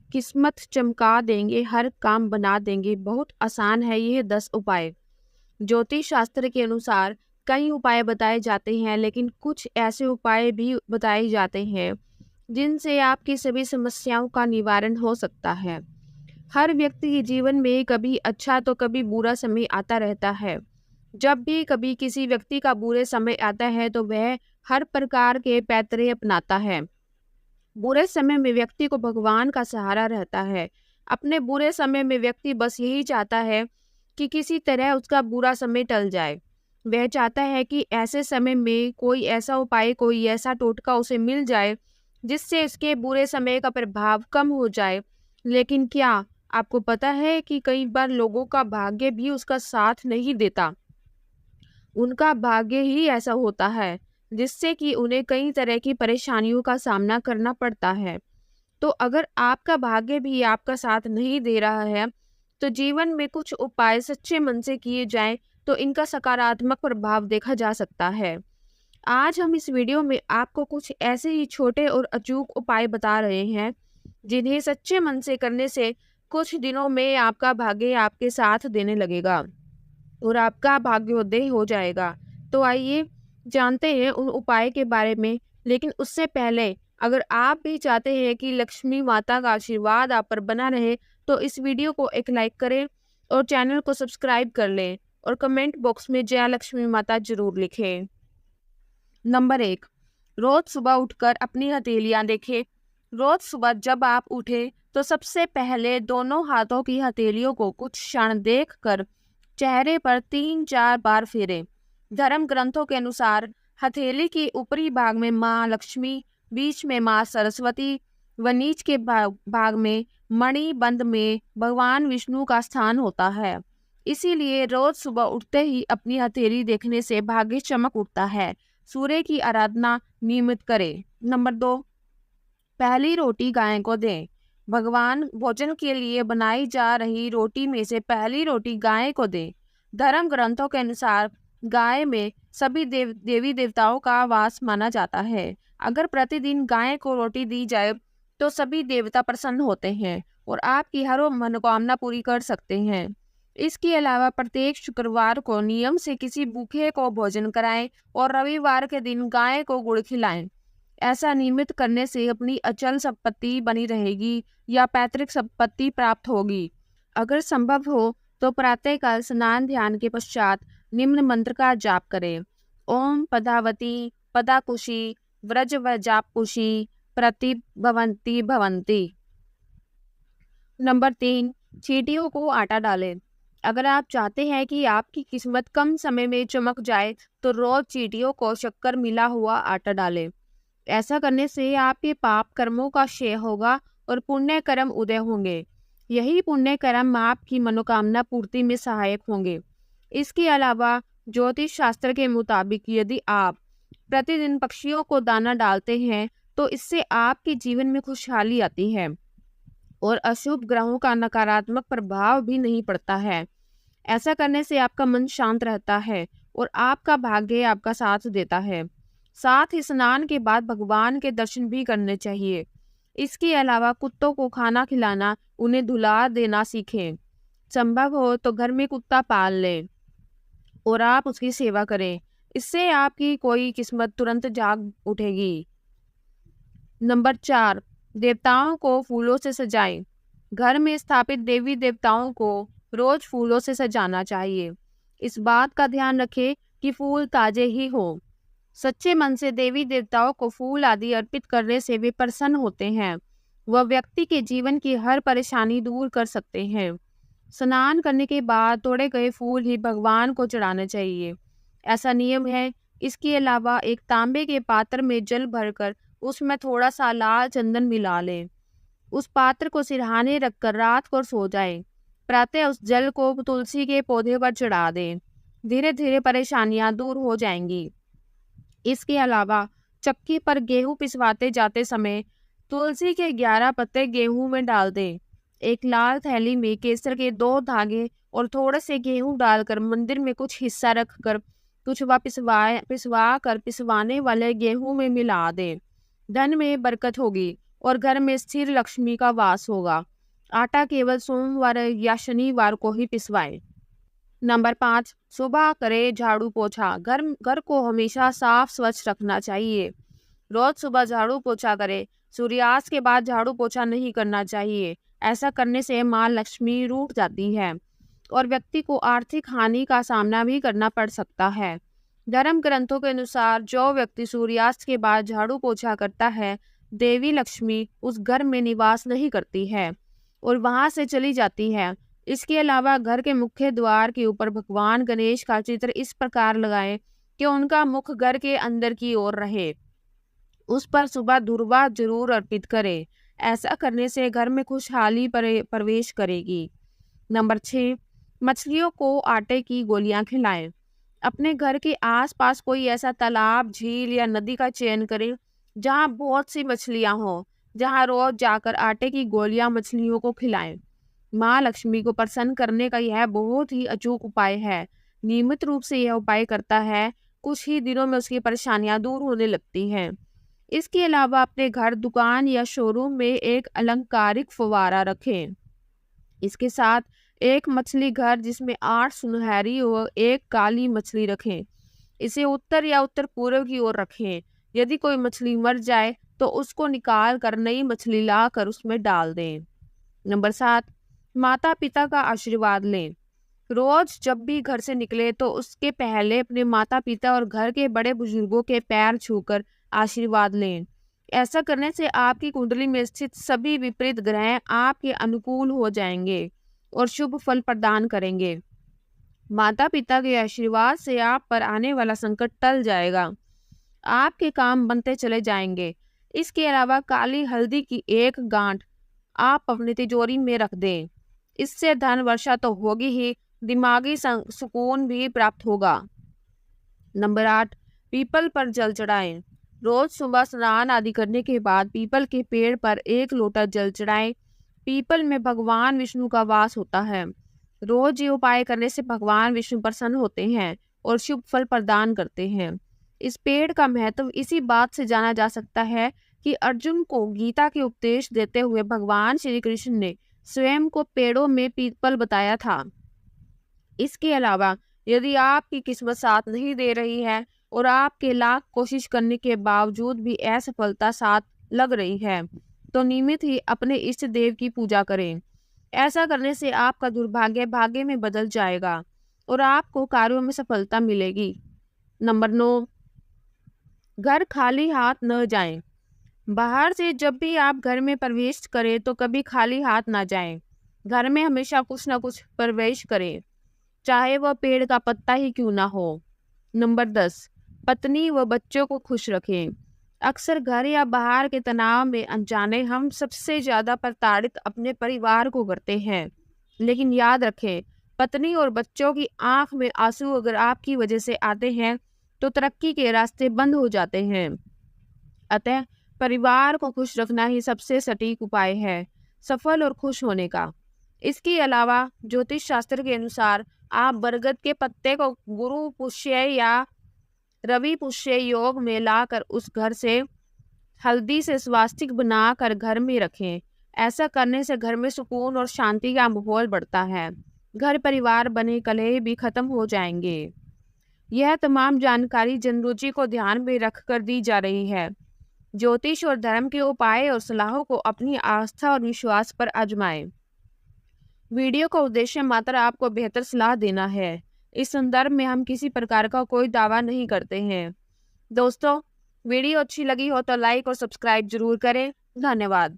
किस्मत चमका देंगे, हर काम बना देंगे। बहुत आसान है ये 10 उपाय। ज्योतिष शास्त्र के अनुसार कई उपाय बताए जाते हैं, लेकिन कुछ ऐसे उपाय भी बताए जाते हैं जिनसे आपकी सभी समस्याओं का निवारण हो सकता है। हर व्यक्ति के जीवन में कभी अच्छा तो कभी बुरा समय आता रहता है। जब भी कभी किसी व्यक्ति का बुरे समय आता है तो वह हर प्रकार के पैतरे अपनाता है। बुरे समय में व्यक्ति को भगवान का सहारा रहता है। अपने बुरे समय में व्यक्ति बस यही चाहता है कि किसी तरह उसका बुरा समय टल जाए। वह चाहता है कि ऐसे समय में कोई ऐसा उपाय, कोई ऐसा टोटका उसे मिल जाए जिससे इसके बुरे समय का प्रभाव कम हो जाए। लेकिन क्या आपको पता है कि कई बार लोगों का भाग्य भी उसका साथ नहीं देता। उनका भाग्य ही ऐसा होता है जिससे कि उन्हें कई तरह की परेशानियों का सामना करना पड़ता है। तो अगर आपका भाग्य भी आपका साथ नहीं दे रहा है, तो जीवन में कुछ उपाय सच्चे मन से किए जाएं तो इनका सकारात्मक प्रभाव देखा जा सकता है। आज हम इस वीडियो में आपको कुछ ऐसे ही छोटे और अचूक उपाय बता रहे हैं जिन्हें सच्चे मन से करने से कुछ दिनों में आपका भाग्य आपके साथ देने लगेगा और आपका भाग्योदय हो जाएगा। तो आइए जानते हैं उन उपाय के बारे में। लेकिन उससे पहले अगर आप भी चाहते हैं कि लक्ष्मी माता का आशीर्वाद आप पर बना रहे, तो इस वीडियो को एक लाइक करें और चैनल को सब्सक्राइब कर लें और कमेंट बॉक्स में जय लक्ष्मी माता जरूर लिखें। नंबर 1, रोज सुबह उठकर अपनी हथेलियां देखें। रोज सुबह जब आप उठे तो सबसे पहले दोनों हाथों की हथेलियों को कुछ क्षण देखकर चेहरे पर 3-4 बार फेरें। धर्म ग्रंथों के अनुसार हथेली के ऊपरी भाग में माँ लक्ष्मी, बीच में माँ सरस्वती व नीच के भाग में मणिबंध में भगवान विष्णु का स्थान होता है। इसीलिए रोज सुबह उठते ही अपनी हथेली देखने से भाग्य चमक उठता है। सूर्य की आराधना नियमित करें। नंबर 2, पहली रोटी गाय को दें। भगवान भोजन के लिए बनाई जा रही रोटी में से पहली रोटी गाय को दें। धर्म ग्रंथों के अनुसार गाय में सभी देवी देवताओं का वास माना जाता है। अगर प्रतिदिन गाय को रोटी दी जाए तो सभी देवता प्रसन्न होते हैं और आपकी हर मनोकामना पूरी कर सकते हैं। इसके अलावा प्रत्येक शुक्रवार को नियम से किसी भूखे को भोजन कराएं और रविवार के दिन गाय को गुड़ खिलाएं। ऐसा नियमित करने से अपनी अचल संपत्ति बनी रहेगी या पैतृक संपत्ति प्राप्त होगी। अगर संभव हो तो प्रातःकाल स्नान ध्यान के पश्चात निम्न मंत्र का जाप करें। ओम पदावती पदाकुशी व्रज व जापुषी प्रतिभवंती भवंती। नंबर 3, चींटियों को आटा डालें। अगर आप चाहते हैं कि आपकी किस्मत कम समय में चमक जाए तो रोज चींटियों को शक्कर मिला हुआ आटा डालें। ऐसा करने से आपके पाप कर्मों का क्षय होगा और पुण्य कर्म उदय होंगे। यही पुण्य कर्म आपकी मनोकामना पूर्ति में सहायक होंगे। इसके अलावा ज्योतिष शास्त्र के मुताबिक यदि आप प्रतिदिन पक्षियों को दाना डालते हैं तो इससे आपके जीवन में खुशहाली आती है और अशुभ ग्रहों का नकारात्मक प्रभाव भी नहीं पड़ता है। ऐसा करने से आपका मन शांत रहता है और आपका भाग्य आपका साथ देता है। साथ ही स्नान के बाद भगवान के दर्शन भी करने चाहिए। इसके अलावा कुत्तों को खाना खिलाना, उन्हें धुला देना सीखें। संभव हो तो घर में कुत्ता पाल लें और आप उसकी सेवा करें। इससे आपकी कोई किस्मत तुरंत जाग उठेगी। नंबर 4, देवताओं को फूलों से सजाएं। घर में स्थापित देवी देवताओं को रोज फूलों से सजाना चाहिए। इस बात का ध्यान रखें कि फूल ताजे ही हो। सच्चे मन से देवी देवताओं को फूल आदि अर्पित करने से वे प्रसन्न होते हैं। वह व्यक्ति के जीवन की हर परेशानी दूर कर सकते हैं। स्नान करने के बाद तोड़े गए फूल ही भगवान को चढ़ाने चाहिए, ऐसा नियम है। इसके अलावा एक तांबे के पात्र में जल भरकर उसमें थोड़ा सा लाल चंदन मिला लें। उस पात्र को सिरहाने रखकर रात को सो जाएं। प्रातः उस जल को तुलसी के पौधे पर चढ़ा दें। धीरे धीरे परेशानियां दूर हो जाएंगी। इसके अलावा चक्की पर गेहूं पिसवाते जाते समय तुलसी के 11 पत्ते गेहूं में डाल दें। एक लाल थैली में केसर के 2 धागे और थोड़े से गेहूं डालकर मंदिर में कुछ हिस्सा रखकर कुछ पिसवाने वाले गेहूं में मिला दें। धन में बरकत होगी और घर में स्थिर लक्ष्मी का वास होगा। आटा केवल सोमवार या शनिवार को ही पिसवाएं। नंबर 5, सुबह करे झाड़ू पोछा। घर को हमेशा साफ स्वच्छ रखना चाहिए। रोज सुबह झाड़ू पोछा करें। सूर्यास्त के बाद झाड़ू पोछा नहीं करना चाहिए। ऐसा करने से माँ लक्ष्मी रूठ जाती है और व्यक्ति को आर्थिक हानि का सामना भी करना पड़ सकता है। धर्म ग्रंथों के अनुसार जो व्यक्ति सूर्यास्त के बाद झाड़ू पोछा करता है, देवी लक्ष्मी उस घर में निवास नहीं करती है और वहां से चली जाती है। इसके अलावा घर के मुख्य द्वार के ऊपर भगवान गणेश का चित्र इस प्रकार लगाएं कि उनका मुख घर के अंदर की ओर रहे। उस पर सुबह दुर्वा जरूर अर्पित करें। ऐसा करने से घर में खुशहाली प्रवेश करेगी। नंबर 6, मछलियों को आटे की गोलियां खिलाएं। अपने घर के आसपास कोई ऐसा तालाब, झील या नदी का चयन करें जहां बहुत सी मछलियां हों, जहां रोज जाकर आटे की गोलियां मछलियों को खिलाएं। माँ लक्ष्मी को प्रसन्न करने का यह बहुत ही अचूक उपाय है। नियमित रूप से यह उपाय करता है, कुछ ही दिनों में उसकी परेशानियां दूर होने लगती हैं। इसके अलावा अपने घर, दुकान या शोरूम में एक अलंकारिक फव्वारा रखें। इसके साथ एक मछली घर जिसमें 8 सुनहरी और 1 काली मछली रखें। इसे उत्तर या उत्तर पूर्व की ओर रखें। यदि कोई मछली मर जाए तो उसको निकाल कर नई मछली लाकर उसमें डाल दें। नंबर 7, माता पिता का आशीर्वाद लें। रोज जब भी घर से निकले तो उसके पहले अपने माता पिता और घर के बड़े बुजुर्गों के पैर छूकर आशीर्वाद लें। ऐसा करने से आपकी कुंडली में स्थित सभी विपरीत ग्रह आपके अनुकूल हो जाएंगे और शुभ फल प्रदान करेंगे। माता पिता के आशीर्वाद से आप पर आने वाला संकट टल जाएगा। आपके काम बनते चले जाएंगे। इसके अलावा काली हल्दी की 1 गांठ आप अपनी तिजोरी में रख दें। इससे धन वर्षा तो होगी ही, दिमागी सुकून भी प्राप्त होगा। नंबर 8, पीपल पर जल चढ़ाएं। रोज सुबह स्नान आदि करने के बाद पीपल के पेड़ पर 1 लोटा जल चढ़ाएं। पीपल में भगवान विष्णु का वास होता है। रोज ये उपाय करने से भगवान विष्णु प्रसन्न होते हैं और शुभ फल प्रदान करते हैं। इस पेड़ का महत्व इसी बात से जाना जा सकता है कि अर्जुन को गीता के उपदेश देते हुए भगवान श्री कृष्ण ने स्वयं को पेड़ों में पीपल बताया था। इसके अलावा यदि आपकी किस्मत साथ नहीं दे रही है और आपके लाख कोशिश करने के बावजूद भी असफलता साथ लग रही है, तो नियमित ही अपने इष्ट देव की पूजा करें। ऐसा करने से आपका दुर्भाग्य भाग्य में बदल जाएगा और आपको कार्यों में सफलता मिलेगी। नंबर 9, घर खाली हाथ न जाएं। बाहर से जब भी आप घर में प्रवेश करें तो कभी खाली हाथ ना जाएं। घर में हमेशा कुछ ना कुछ प्रवेश करें, चाहे वह पेड़ का पत्ता ही क्यों ना हो। नंबर 10, पत्नी व बच्चों को खुश रखें। अक्सर घर या बाहर के तनाव में अनजाने हम सबसे ज्यादा प्रताड़ित अपने परिवार को करते हैं। लेकिन याद रखें, पत्नी और बच्चों की आंख में आंसू अगर आपकी वजह से आते हैं तो तरक्की के रास्ते बंद हो जाते हैं। अतः परिवार को खुश रखना ही सबसे सटीक उपाय है सफल और खुश होने का। इसके अलावा ज्योतिष शास्त्र के अनुसार आप बरगद के पत्ते को गुरु पुष्य या रवि पुष्य योग में लाकर उस घर से हल्दी से स्वास्तिक बनाकर घर में रखें। ऐसा करने से घर में सुकून और शांति का माहौल बढ़ता है। घर परिवार बने कलह भी खत्म हो जाएंगे। यह तमाम जानकारी जनरुचि को ध्यान में रखकर दी जा रही है। ज्योतिष और धर्म के उपाय और सलाहों को अपनी आस्था और विश्वास पर आजमाएं। वीडियो का उद्देश्य मात्र आपको बेहतर सलाह देना है। इस संदर्भ में हम किसी प्रकार का कोई दावा नहीं करते हैं। दोस्तों, वीडियो अच्छी लगी हो तो लाइक और सब्सक्राइब जरूर करें। धन्यवाद।